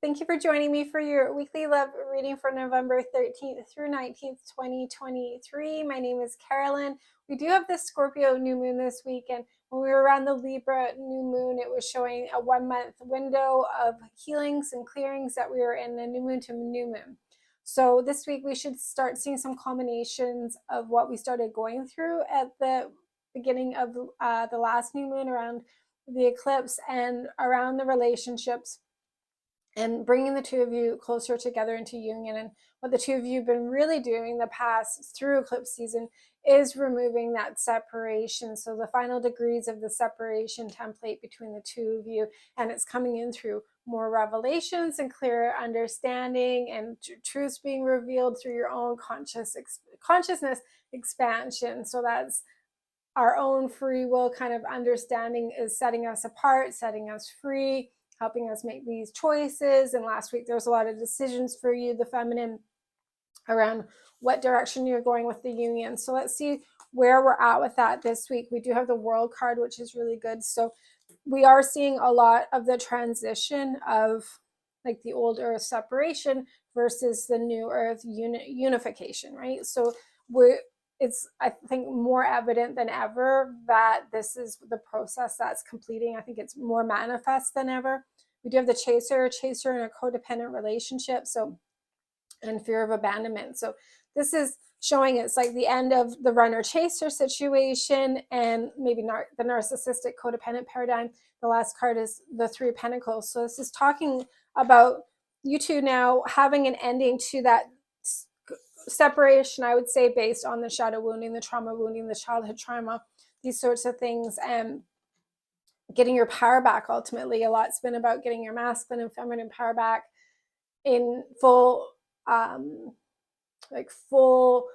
Thank you for joining me for your weekly love reading for November 13th through 19th, 2023. My name is Carolyn. We do have this Scorpio new moon this week, and when we were around the Libra new moon, it was showing a 1 month window of healings and clearings that we were in a new moon to new moon. So this week we should start seeing some culminations of what we started going through at the beginning of the last new moon around the eclipse and around the relationships and bringing the two of you closer together into union. And what the two of you have been really doing the past through eclipse season is removing that separation. So the final degrees of the separation template between the two of you, and it's coming in through more revelations and clearer understanding and truths being revealed through your own consciousness expansion. So that's our own free will kind of understanding is setting us apart, setting us free, helping us make these choices. And last week there was a lot of decisions for you, the feminine, around what direction you're going with the union. So let's see where we're at with that this week. We do have the World card, which is really good. So we are seeing a lot of the transition of like the old earth separation versus the new earth unification, right? So it's, I think, more evident than ever that this is the process that's completing. I think it's more manifest than ever. We do have the chaser in a codependent relationship, so, and fear of abandonment. So this is showing it's like the end of the runner chaser situation and maybe the narcissistic codependent paradigm. The last card is the Three of Pentacles. So this is talking about you two now having an ending to that separation, I would say, based on the shadow wounding, the trauma wounding, the childhood trauma, these sorts of things, and getting your power back. Ultimately, a lot's been about getting your masculine and feminine power back in full full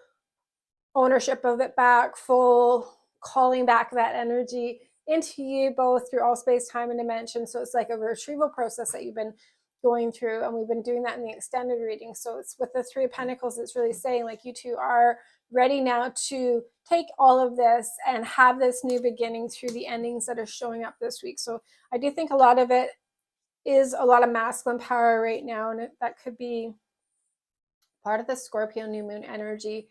ownership of it back, full calling back that energy into you, both through all space, time, and dimension. So it's like a retrieval process that you've been going through, and we've been doing that in the extended reading. So it's with the Three of Pentacles, it's really saying like you two are ready now to take all of this and have this new beginning through the endings that are showing up this week. So I do think a lot of it is a lot of masculine power right now, and that could be part of the Scorpio new moon energy,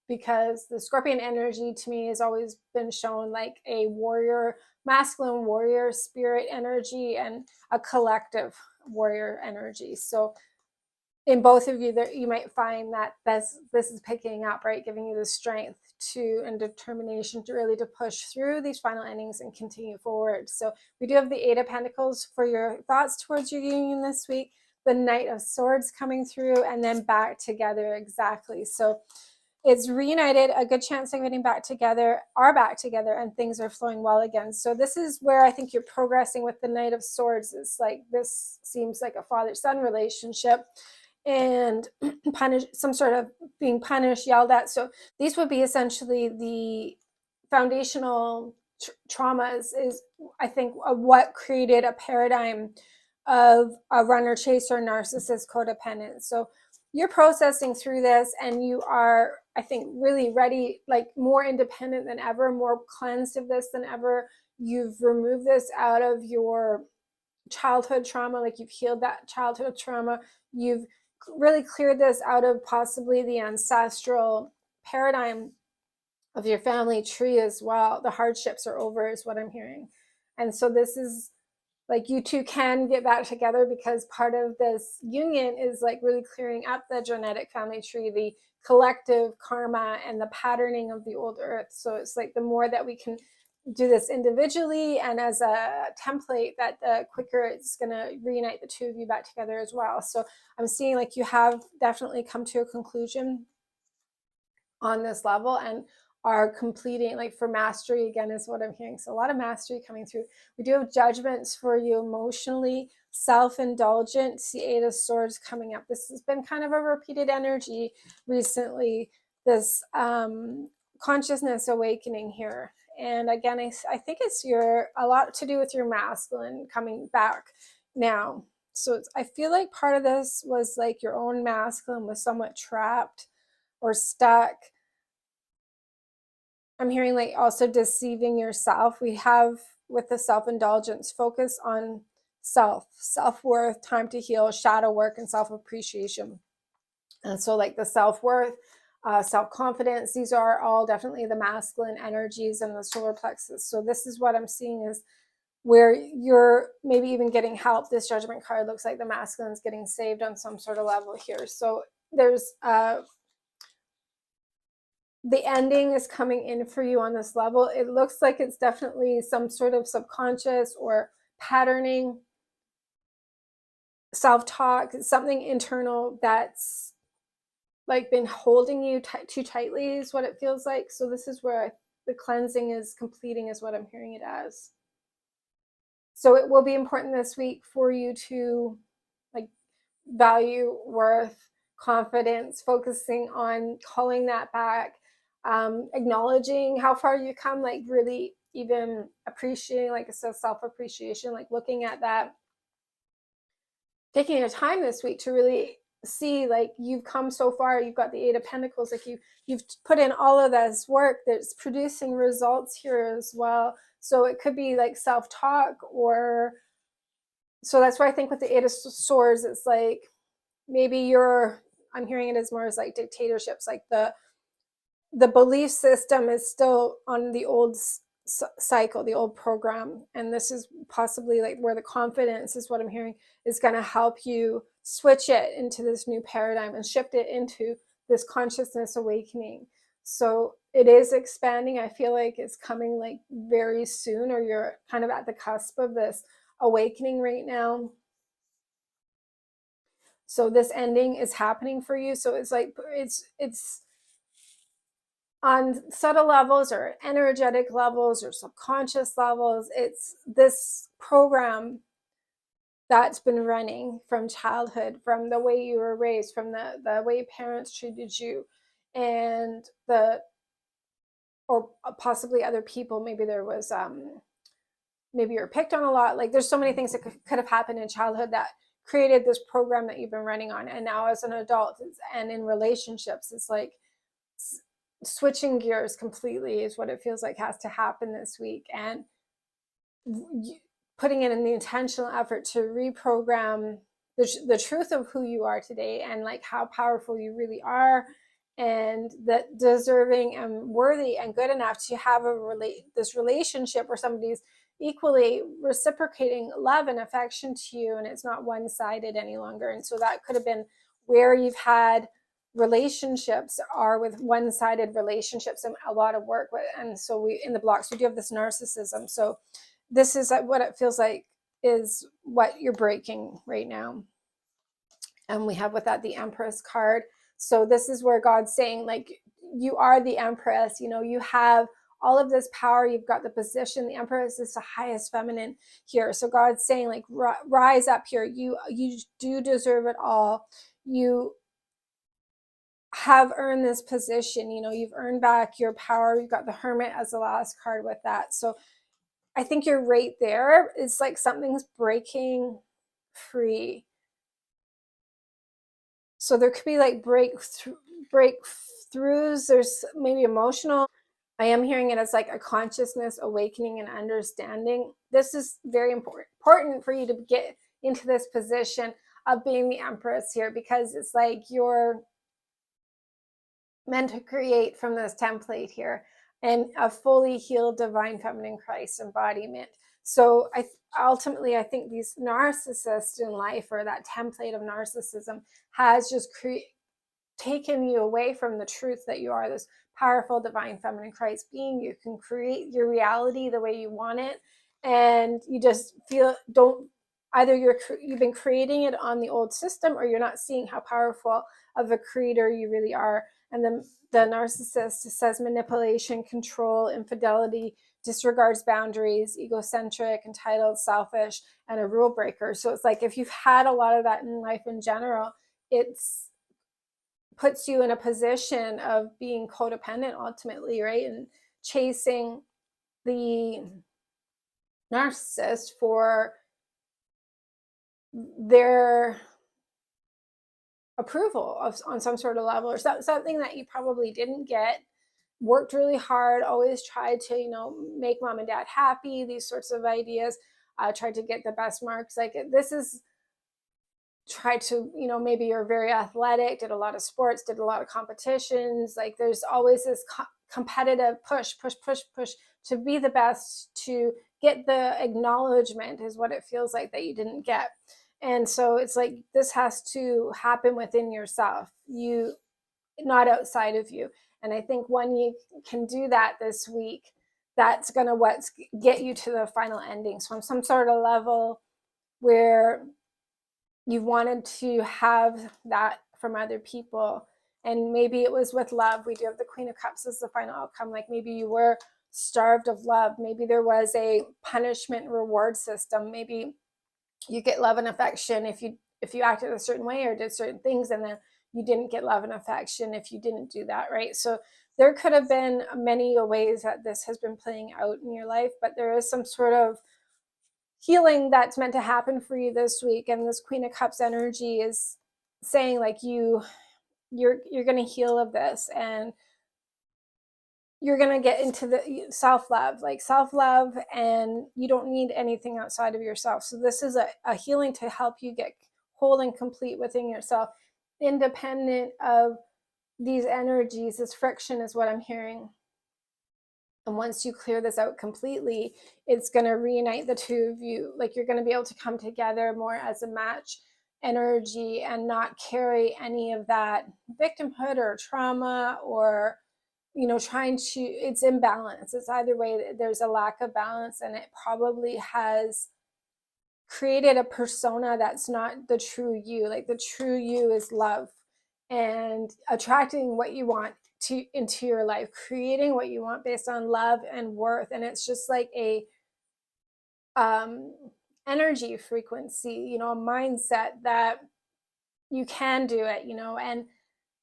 because the Scorpion energy to me has always been shown like a warrior, masculine warrior spirit energy and a collective warrior energy. So in both of you, that you might find that this is picking up, right, giving you the strength to and determination to really to push through these final endings and continue forward. So we do have the Eight of Pentacles for your thoughts towards your union this week, the Knight of Swords coming through, and then back together. Exactly. So it's reunited, a good chance of getting back together, and things are flowing well again. So this is where I think you're progressing with the Knight of Swords. It's like this seems like a father-son relationship and some sort of being punished, yelled at. So these would be essentially the foundational traumas, is I think what created a paradigm of a runner chaser narcissist codependent. So you're processing through this, and you are, I think, really ready, like more independent than ever, more cleansed of this than ever. You've removed this out of your childhood trauma, like you've healed that childhood trauma. You've really cleared this out of possibly the ancestral paradigm of your family tree as well. The hardships are over, is what I'm hearing. And so this is like you two can get back together, because part of this union is like really clearing up the genetic family tree, the collective karma and the patterning of the old earth. So it's like the more that we can do this individually and as a template, that the quicker it's going to reunite the two of you back together as well. So I'm seeing like you have definitely come to a conclusion on this level and are completing, like for mastery again is what I'm hearing. So a lot of mastery coming through. We do have judgments for you emotionally, self-indulgent, the Eight of Swords coming up. This has been kind of a repeated energy recently, this consciousness awakening here. And again, I think it's a lot to do with your masculine coming back now. So I feel like part of this was like your own masculine was somewhat trapped or stuck. I'm hearing like also deceiving yourself. We have with the self-indulgence, focus on self-worth, time to heal, shadow work, and self-appreciation. And so like the self-worth, self-confidence, these are all definitely the masculine energies and the solar plexus. So this is what I'm seeing is where you're maybe even getting help. This Judgment card looks like the masculine is getting saved on some sort of level here. So there's the ending is coming in for you on this level. It looks like it's definitely some sort of subconscious or patterning, self-talk, something internal that's like been holding you too tightly is what it feels like. So this is where the cleansing is completing is what I'm hearing it as. So it will be important this week for you to like value, worth, confidence, focusing on calling that back, acknowledging how far you come, like really even appreciating, like it says, self-appreciation, like looking at that, taking your time this week to really see like you've come so far. You've got the Eight of Pentacles, like you've put in all of this work that's producing results here as well. So it could be like self-talk, or so that's why I think with the Eight of Swords, it's like maybe I'm hearing it as more as like dictatorships, like the belief system is still on the old cycle, the old program. And this is possibly like where the confidence is what I'm hearing is going to help you switch it into this new paradigm and shift it into this consciousness awakening. So it is expanding. I feel like it's coming like very soon, or you're kind of at the cusp of this awakening right now. So this ending is happening for you. So it's like it's on subtle levels or energetic levels or subconscious levels. It's this program that's been running from childhood, from the way you were raised, from the way parents treated you, and or possibly other people. Maybe there was maybe you're picked on a lot. Like there's so many things that could have happened in childhood that created this program that you've been running on. And now as an adult and in relationships, it's like switching gears completely is what it feels like has to happen this week. And putting it in the intentional effort to reprogram the truth of who you are today, and like how powerful you really are, and that deserving and worthy and good enough to have this relationship where somebody's equally reciprocating love and affection to you, and it's not one-sided any longer. And so that could have been where you've had relationships are with one-sided relationships and a lot of work with. And so we in the blocks we do have this narcissism. So this is what it feels like is what you're breaking right now. And we have with that the Empress card. So this is where God's saying, like, you are the Empress, you know, you have all of this power, you've got the position. The Empress is the highest feminine here. So God's saying, like, rise up here. You do deserve it all. You have earned this position. You know, you've earned back your power. You've got the Hermit as the last card with that. So I think you're right there. It's like something's breaking free. So there could be like breakthroughs. There's maybe emotional. I am hearing it as like a consciousness awakening and understanding. This is very important for you to get into this position of being the Empress here, because it's like you're meant to create from this template here and a fully healed divine feminine Christ embodiment. So ultimately I think these narcissists in life, or that template of narcissism, has just taken you away from the truth that you are this powerful divine feminine Christ being. You can create your reality the way you want it, and you just either you've been creating it on the old system, or you're not seeing how powerful of a creator you really are. And then the narcissist says manipulation, control, infidelity, disregards boundaries, egocentric, entitled, selfish, and a rule breaker. So it's like if you've had a lot of that in life in general, it's puts you in a position of being codependent ultimately, right? And chasing the narcissist for their approval on some sort of level, or something that you probably didn't get. Worked really hard, always tried to, you know, make mom and dad happy, these sorts of ideas. tried to get the best marks. Like this is try to, maybe you're very athletic, did a lot of sports, did a lot of competitions. Like there's always this competitive push to be the best, to get the acknowledgement is what it feels like that you didn't get. And so it's like this has to happen within yourself, not outside of you. And I think when you can do that this week, that's going to get you to the final ending. So on some sort of level where you wanted to have that from other people, and maybe it was with love. We do have the Queen of Cups as the final outcome. Like maybe you were starved of love. Maybe there was a punishment reward system. Maybe you get love and affection if you acted a certain way or did certain things, and then you didn't get love and affection if you didn't do that, right? So there could have been many ways that this has been playing out in your life, but there is some sort of healing that's meant to happen for you this week. And this Queen of Cups energy is saying like you're going to heal of this, and you're going to get into the self-love, and you don't need anything outside of yourself. So this is a healing to help you get whole and complete within yourself, independent of these energies. This friction is what I'm hearing. And once you clear this out completely, it's going to reunite the two of you. Like you're going to be able to come together more as a match energy and not carry any of that victimhood or trauma or, it's imbalance. It's either way, there's a lack of balance, and it probably has created a persona that's not the true you. Like the true you is love and attracting what you want into your life, creating what you want based on love and worth. And it's just like a energy frequency, a mindset that you can do it, and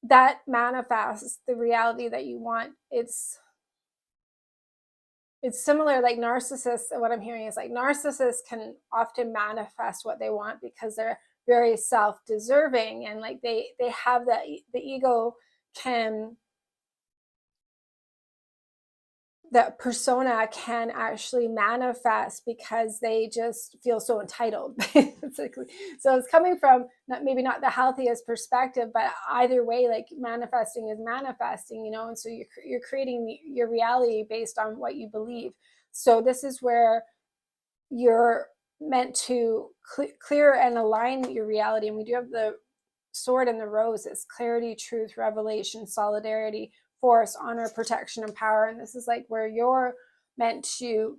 that manifests the reality that you want. It's similar, like narcissists. What I'm hearing is like narcissists can often manifest what they want because they're very self-deserving, and like they have that, the ego can, that persona can actually manifest because they just feel so entitled, basically. So it's coming from maybe not the healthiest perspective, but either way, like manifesting is manifesting, and so you're creating your reality based on what you believe. So this is where you're meant to clear and align your reality. And we do have the sword and the rose. It's clarity, truth, revelation, solidarity, force, honor, protection, and power. And this is like where you're meant to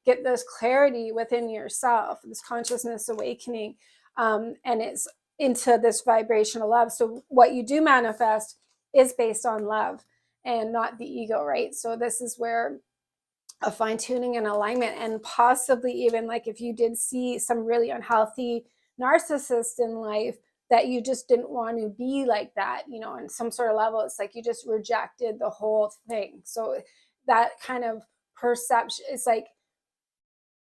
get this clarity within yourself, this consciousness awakening, and it's into this vibrational love. So what you do manifest is based on love and not the ego, right? So this is where a fine-tuning and alignment, and possibly even like if you did see some really unhealthy narcissist in life that you just didn't want to be like that, on some sort of level, it's like you just rejected the whole thing. So that kind of perception, it's like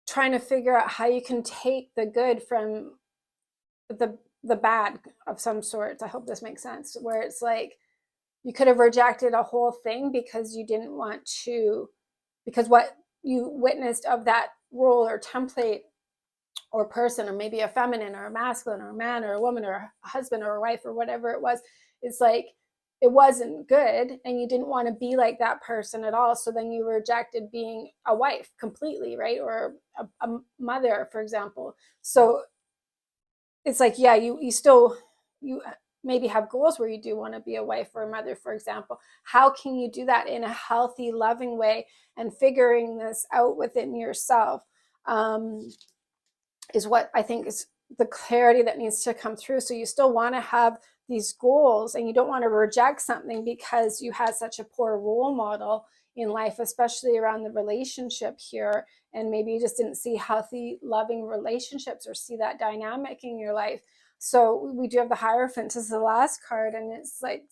trying to figure out how you can take the good from the bad of some sort. I hope this makes sense, where it's like you could have rejected a whole thing because you didn't want to, because what you witnessed of that role or template or person, or maybe a feminine or a masculine or a man or a woman or a husband or a wife or whatever it was, it's like it wasn't good and you didn't want to be like that person at all. So then you rejected being a wife completely, right? Or a mother, for example. So it's like, yeah, you still, you maybe have goals where you do want to be a wife or a mother, for example. How can you do that in a healthy, loving way, and figuring this out within yourself is what I think is the clarity that needs to come through. So you still want to have these goals, and you don't want to reject something because you had such a poor role model in life, especially around the relationship here. And maybe you just didn't see healthy, loving relationships or see that dynamic in your life. So we do have the Hierophant as the last card, and it's like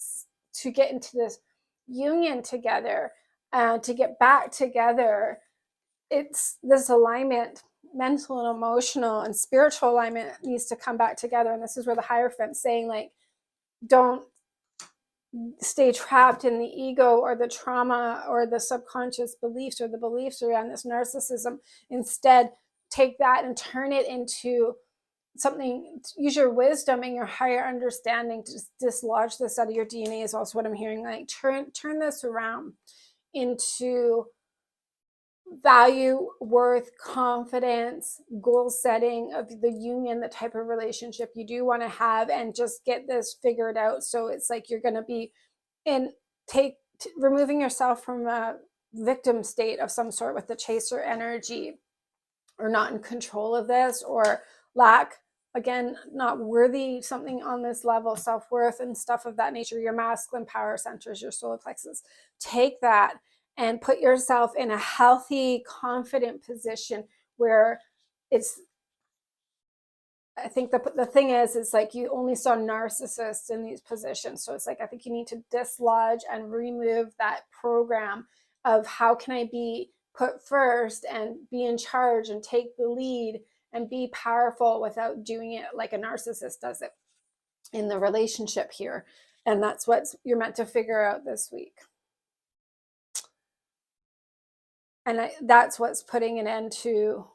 to get into this union together, to get back together. It's this alignment, mental and emotional and spiritual alignment needs to come back together. And this is where the Hierophant's saying, like, don't stay trapped in the ego or the trauma or the subconscious beliefs or the beliefs around this narcissism. Instead, take that and turn it into something. Use your wisdom and your higher understanding to dislodge this out of your DNA is also what I'm hearing. Like turn this around into value, worth, confidence, goal setting of the union, the type of relationship you do want to have, and just get this figured out. So it's like you're going to be in removing yourself from a victim state of some sort with the chaser energy, or not in control of this, or lack, again, not worthy, something on this level, self-worth and stuff of that nature, your masculine power centers, your solar plexus. Take that and put yourself in a healthy, confident position where it's, I think the thing is, it's like you only saw narcissists in these positions. So it's like, I think you need to dislodge and remove that program of how can I be put first and be in charge and take the lead and be powerful without doing it like a narcissist does it in the relationship here. And that's what you're meant to figure out this week. And that's what's putting an end to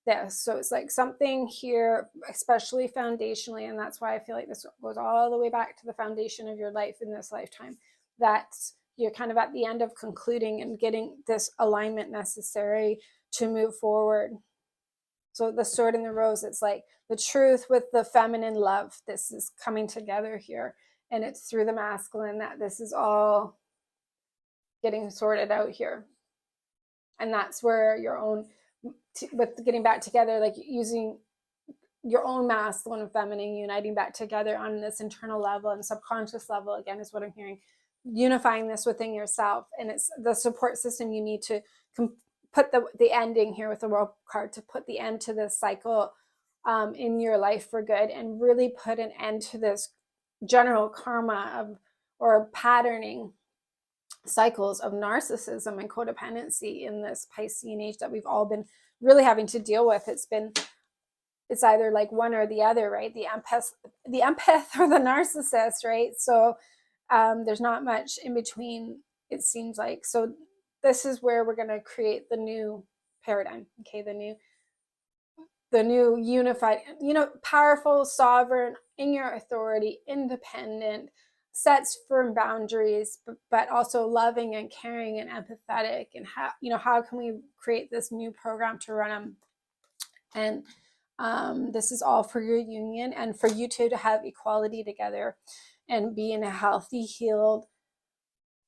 this. So it's like something here, especially foundationally, and that's why I feel like this goes all the way back to the foundation of your life in this lifetime, that you're kind of at the end of concluding and getting this alignment necessary to move forward. So the sword and the rose, it's like the truth with the feminine love. This is coming together here, and it's through the masculine that this is all getting sorted out here. And that's where your own, with getting back together, like using your own masculine and feminine, uniting back together on this internal level and subconscious level, again, is what I'm hearing. Unifying this within yourself. And it's the support system you need to put the ending here with the World card, to put the end to this cycle in your life for good, and really put an end to this general karma of, or patterning cycles of narcissism and codependency in this Piscean age that we've all been really having to deal with. It's either like one or the other, right? The empath or the narcissist, right? So there's not much in between, it seems like. So this is where we're going to create the new paradigm, okay? The new unified, powerful, sovereign, in your authority, independent, sets firm boundaries, but also loving and caring and empathetic. And how can we create this new program to run them? And this is all for your union and for you two to have equality together and be in a healthy, healed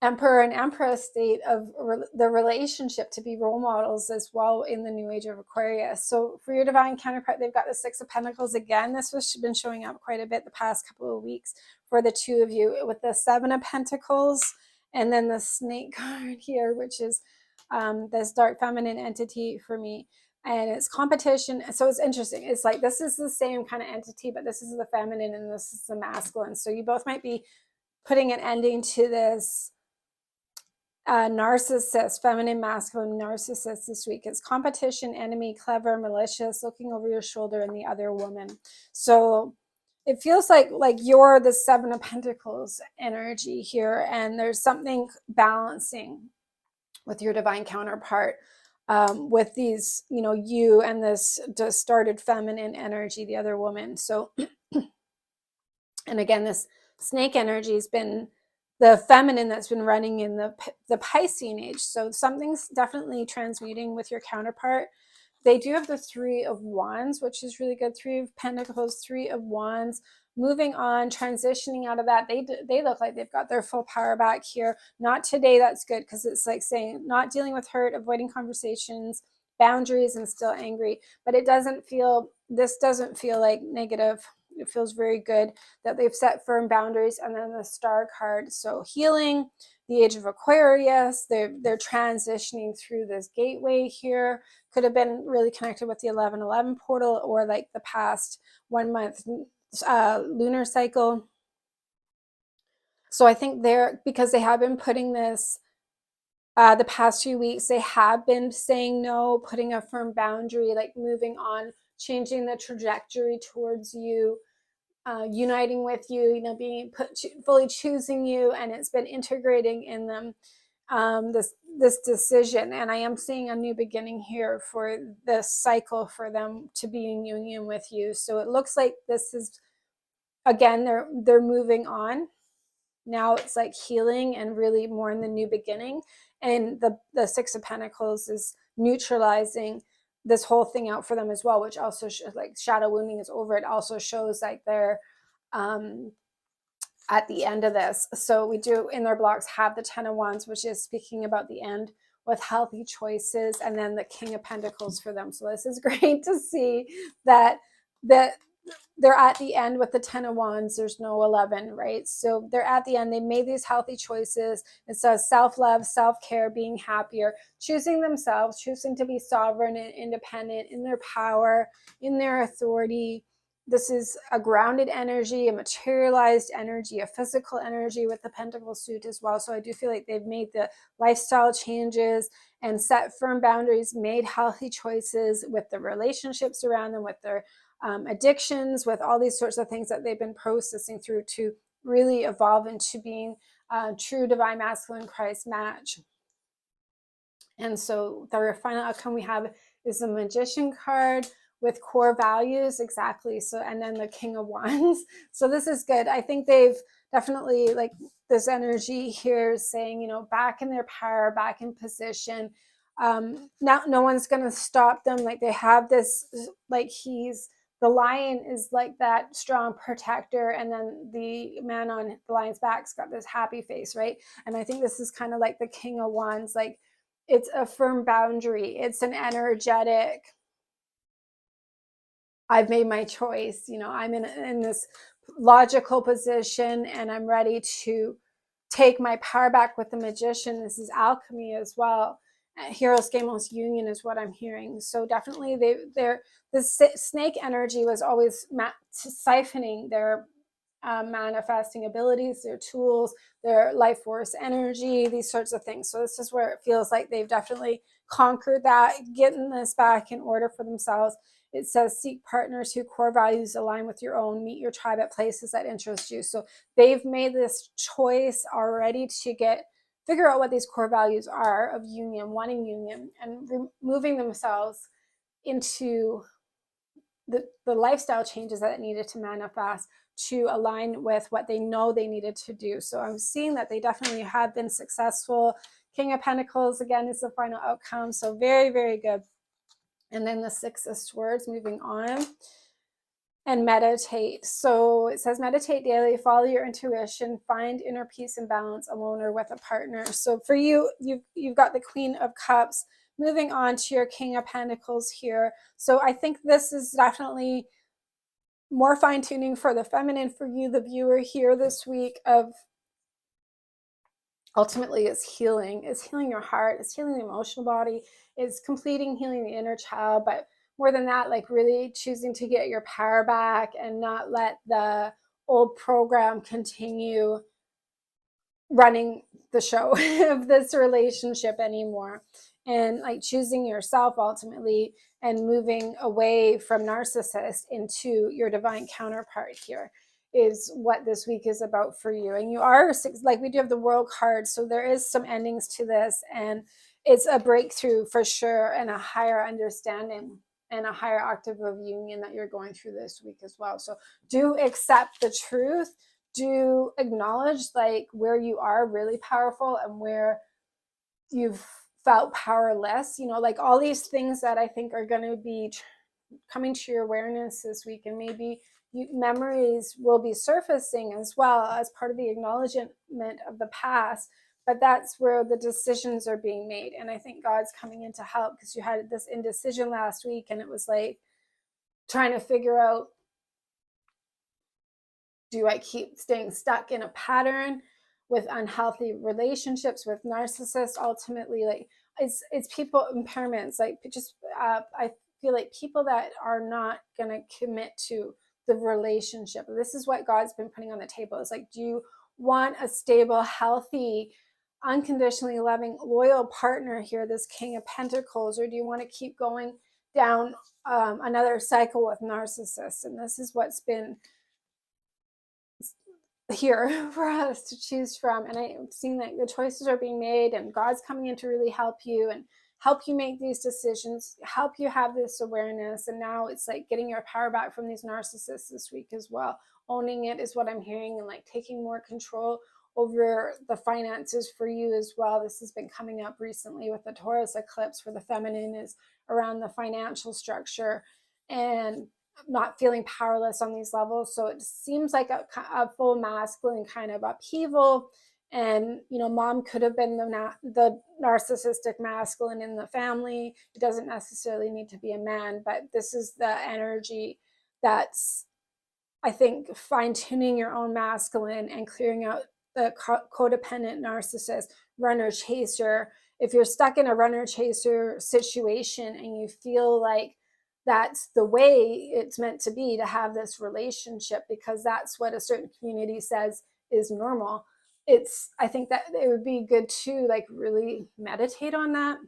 emperor and empress state of the relationship, to be role models as well in the new age of Aquarius. So for your divine counterpart, they've got the Six of Pentacles again. This has been showing up quite a bit the past couple of weeks for the two of you, with the Seven of Pentacles and then the Snake card here, which is this dark feminine entity for me. And it's competition. So it's interesting. It's like, this is the same kind of entity, but this is the feminine and this is the masculine. So you both might be putting an ending to this narcissist, feminine, masculine narcissist this week. It's competition, enemy, clever, malicious, looking over your shoulder, and the other woman. So it feels like you're the Seven of Pentacles energy here, and there's something balancing with your divine counterpart with these, you and this distorted feminine energy, the other woman. So, and again, this snake energy has been the feminine that's been running in the Piscean age. So something's definitely transmuting with your counterpart. They do have the Three of Wands, which is really good. Three of Pentacles, Three of Wands. Moving on, transitioning out of that. They look like they've got their full power back here. Not today, that's good, because it's like saying not dealing with hurt, avoiding conversations, boundaries, and still angry. But this doesn't feel like negative. It feels very good that they've set firm boundaries. And then the Star card, so healing, the Age of Aquarius, they're transitioning through this gateway here. Could have been really connected with the 11/11 portal, or like the past 1 month lunar cycle. So I think because they have been putting this the past few weeks, they have been saying no, putting a firm boundary, like moving on, changing the trajectory towards you, uniting with you, being fully choosing you, and it's been integrating in them. this decision. And I am seeing a new beginning here for this cycle for them to be in union with you. So it looks like this is, again, they're moving on. Now it's like healing and really more in the new beginning. And the Six of Pentacles is neutralizing this whole thing out for them as well, which also like shadow wounding is over. It also shows like they're at the end of this. So we do in their blocks have the Ten of Wands, which is speaking about the end with healthy choices, and then the King of Pentacles for them. So this is great to see that they're at the end with the Ten of Wands. There's no 11, right? So they're at the end. They made these healthy choices. It says self-love, self-care, being happier, choosing themselves, choosing to be sovereign and independent in their power, in their authority. This is a grounded energy, a materialized energy, a physical energy with the Pentacle suit as well. So I do feel like they've made the lifestyle changes and set firm boundaries, made healthy choices with the relationships around them, with their addictions, with all these sorts of things that they've been processing through to really evolve into being a true divine masculine Christ match. And so the final outcome we have is the Magician card with core values, exactly. So, and then the King of Wands. So this is good. I think they've definitely, like, this energy here is saying, you know, back in their power, back in position. Now no one's going to stop them. Like, they have this, like, the lion is like that strong protector, and then the man on the lion's back's got this happy face, right? And I think this is kind of like the King of Wands. Like, it's a firm boundary. It's an energetic, I've made my choice. You know, I'm in this logical position, and I'm ready to take my power back with the Magician. This is alchemy as well. Hieros, Gamos union is what I'm hearing. So definitely the snake energy was always siphoning their manifesting abilities, their tools, their life force energy, these sorts of things. So this is where it feels like they've definitely conquered that, getting this back in order for themselves. It says seek partners whose core values align with your own, meet your tribe at places that interest you. So they've made this choice already to figure out what these core values are of union, wanting union, and moving themselves into the lifestyle changes that it needed to manifest to align with what they know they needed to do. So I'm seeing that they definitely have been successful. King of Pentacles, again, is the final outcome. So very, very good. And then the Six of Swords, moving on. And meditate. So it says meditate daily, follow your intuition, find inner peace and balance alone or with a partner. So for you, you've got the Queen of Cups. Moving on to your King of Pentacles here. So I think this is definitely more fine-tuning for the feminine for you, the viewer here this week, of ultimately it's healing your heart, it's healing the emotional body, it's completing healing the inner child, but more than that, like really choosing to get your power back and not let the old program continue running the show of this relationship anymore, and like choosing yourself ultimately and moving away from narcissist into your divine counterpart here is what this week is about for you. And you are, like, we do have the World card, so there is some endings to this, and it's a breakthrough for sure, and a higher understanding and a higher octave of union that you're going through this week as well. So do accept the truth, do acknowledge like where you are really powerful and where you've felt powerless, you know, like all these things that I think are going to be coming to your awareness this week. And maybe memories will be surfacing as well as part of the acknowledgement of the past, but that's where the decisions are being made. And I think God's coming in to help, because you had this indecision last week, and it was like trying to figure out, do I keep staying stuck in a pattern with unhealthy relationships with narcissists? Ultimately, like it's people impairments, like just I feel like people that are not going to commit to the relationship. This is what God's been putting on the table. It's like, do you want a stable, healthy, unconditionally loving, loyal partner here, this King of Pentacles, or do you want to keep going down another cycle with narcissists? And this is what's been here for us to choose from. And I'm seeing that the choices are being made and God's coming in to really help you and help you make these decisions, help you have this awareness. And now it's like getting your power back from these narcissists this week as well. Owning it is what I'm hearing, and like taking more control over the finances for you as well. This has been coming up recently with the Taurus eclipse, where the feminine is around the financial structure and not feeling powerless on these levels. So it seems like a full masculine kind of upheaval. And mom could have been the narcissistic masculine in the family. It doesn't necessarily need to be a man, but this is the energy that's, I think, fine-tuning your own masculine and clearing out the codependent narcissist, runner chaser. If you're stuck in a runner chaser situation and you feel like that's the way it's meant to be, to have this relationship because that's what a certain community says is normal, I think that it would be good to like really meditate on that.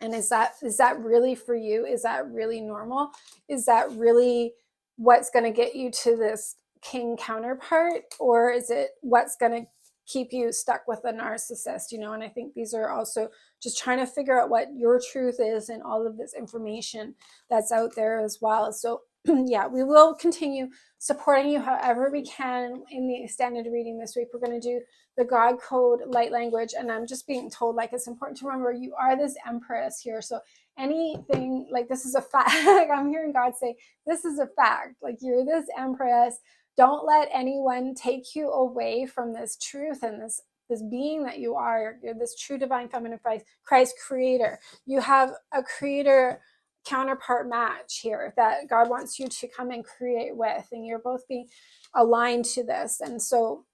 And is that really for you? Is that really normal? Is that really what's going to get you to this king counterpart? Or is it what's going to keep you stuck with a narcissist? And I think these are also just trying to figure out what your truth is and all of this information that's out there as well. So yeah, we will continue supporting you however we can in the extended reading this week. We're going to do the God code light language, and I'm just being told like it's important to remember you are this empress here. So anything like this is a fact. I'm hearing God say this is a fact. Like you're this empress. Don't let anyone take you away from this truth and this being that you are. You're this true divine feminine Christ creator. You have a creator counterpart match here that God wants you to come and create with, and you're both being aligned to this. And so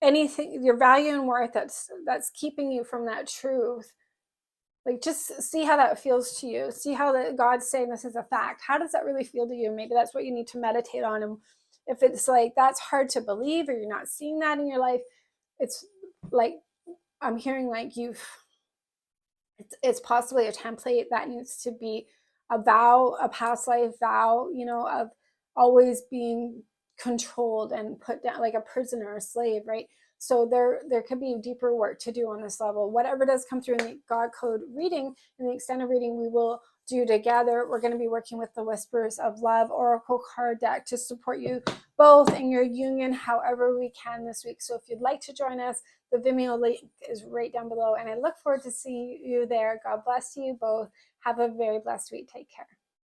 anything, your value and worth that's keeping you from that truth, like just see how that feels to you. See how that God's saying this is a fact. How does that really feel to you? Maybe that's what you need to meditate on. And if it's like that's hard to believe or you're not seeing that in your life, it's like I'm hearing like it's possibly a template that needs to be a vow, a past life vow, of always being controlled and put down like a prisoner, a slave, right? So there could be deeper work to do on this level. Whatever does come through in the God code reading, in the extended reading, we will do together. We're going to be working with the Whispers of Love Oracle card deck to support you both in your union however we can this week. So if you'd like to join us, the Vimeo link is right down below, and I look forward to seeing you there. God bless you both. Have a very blessed week. Take care.